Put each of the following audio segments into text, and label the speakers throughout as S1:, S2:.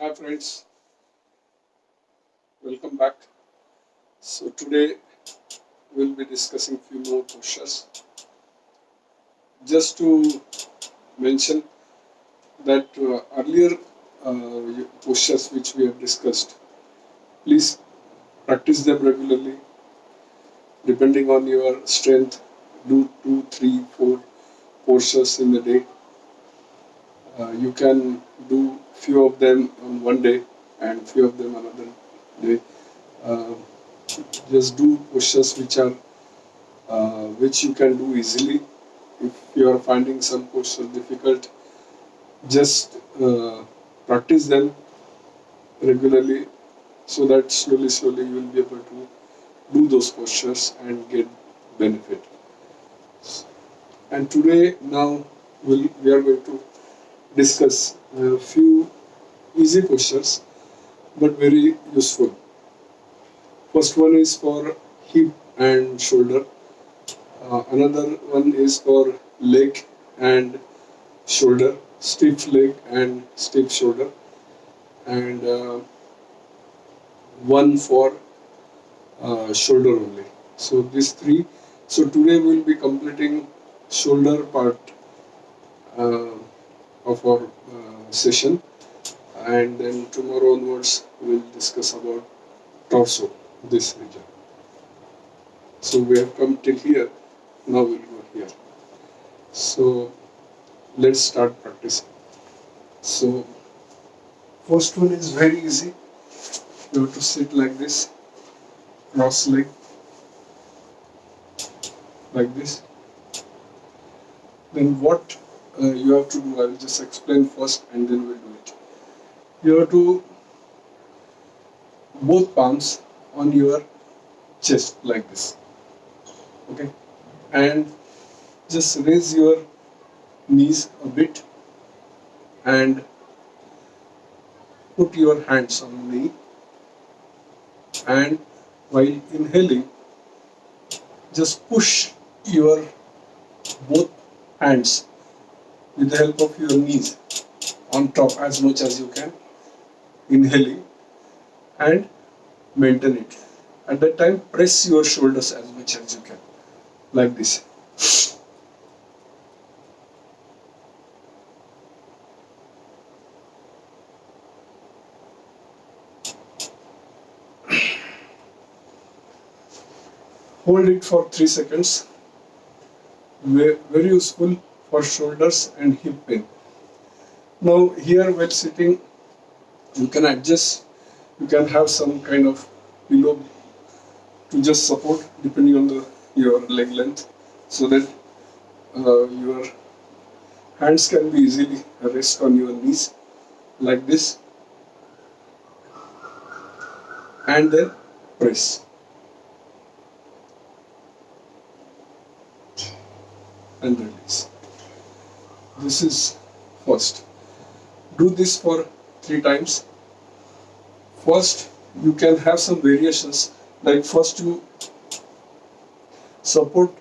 S1: Hi friends, welcome back. So today we'll be discussing few more postures. Just to mention that earlier postures which we have discussed, please practice them regularly. Depending on your strength, do 2, 3, 4 postures in the day. You can do few of them on one day and few of them another day. Uh, just do postures which you can do easily. If you are finding some postures difficult, just practice them regularly so that slowly you will be able to do those postures and get benefit. And today now we are going to discuss a few easy postures but very useful. First one is for hip and shoulder. Another one is for leg and shoulder, stiff leg and stiff shoulder, and one for shoulder only. So these three. So today we'll be completing shoulder part uh, of our session, and then tomorrow onwards we'll discuss about torso, this region. So we have come till here. Now we'll go here. So let's start practicing. So first one is very easy. You have to sit like this, cross leg, like this. Then what you have to do, I will just explain first and then we'll do it. You have to both palms on your chest like this, okay? And just raise your knees a bit and put your hands on the knee, and while inhaling, just push your both hands with the help of your knees on top as much as you can, inhaling, and maintain it. At that time, press your shoulders as much as you can, like this. Hold it for 3 seconds. Very useful for shoulders and hip pain. Now here while sitting, you can adjust, you can have some kind of pillow to just support depending on your leg length, so that your hands can be easily rest on your knees like this, and then press and release. This is first. Do this for 3 times. First, you can have some variations, like first you support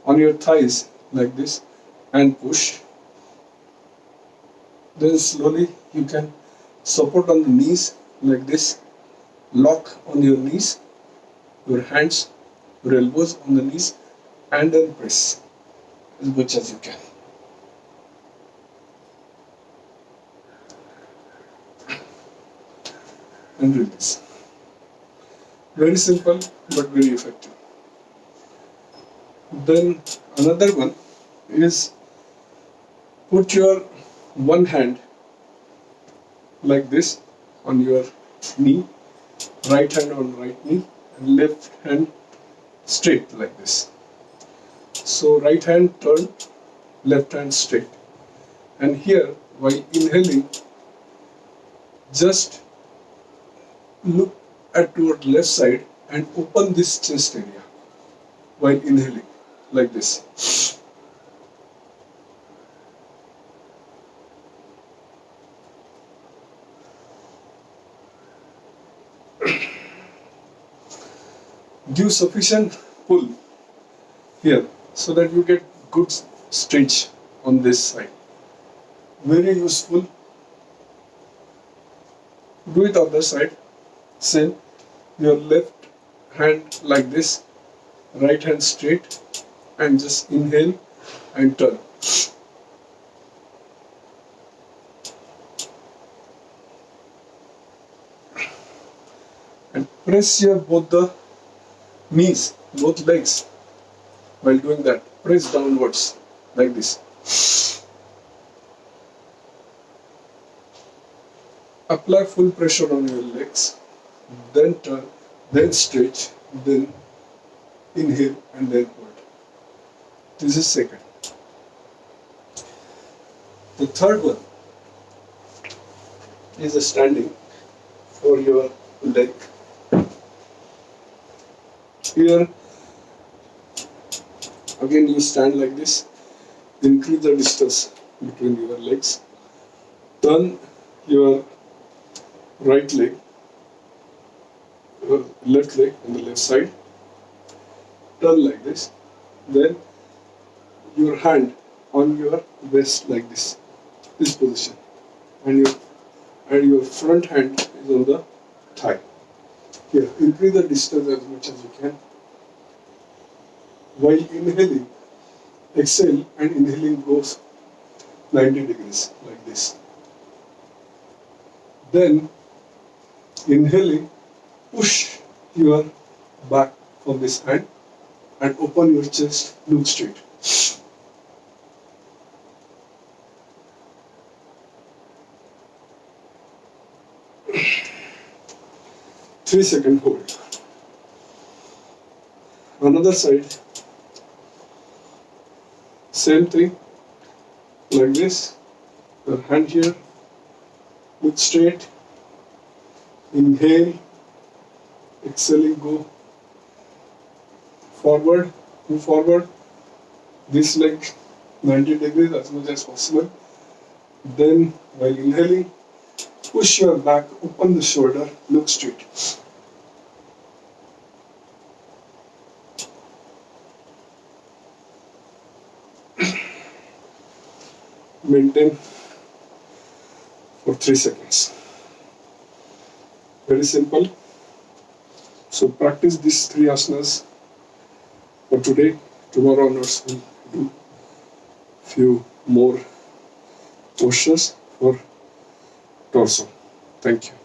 S1: on your thighs like this and push. Then slowly you can support on the knees like this, lock on your knees, your hands, your elbows on the knees, and then press as much as you can. And release. Very simple but very effective. Then another one is put your one hand like this on your knee, right hand on right knee, and left hand straight like this. So right hand turn, left hand straight. And here, while inhaling, just look at your left side and open this chest area while inhaling like this. Give sufficient pull here so that you get good stretch on this side. Very useful Do it other side. Same. Your left hand like this, right hand straight, and just inhale and turn. And press your both the knees, both legs. While doing that, press downwards like this. Apply full pressure on your legs, then turn, then stretch, then inhale and then hold. This is second. The third one is a standing for your leg. Here, again you stand like this, increase the distance between your legs, turn your right leg, left leg on the left side, turn like this, then your hand on your waist like this position, and your front hand is on the thigh. Here, increase the distance as much as you can. While inhaling, exhale and inhaling goes 90 degrees like this. Then inhaling, push your back from this hand and open your chest, look straight. 3-second hold. Another side, same thing, like this. Your hand here, look straight, inhale, exhaling, go forward, move forward, this leg 90 degrees as much as possible. Then while inhaling, push your back, open the shoulder, look straight. Maintain for 3 seconds. Very simple. So practice these 3 asanas for today. Tomorrow onwards we'll do few more postures for torso. Thank you.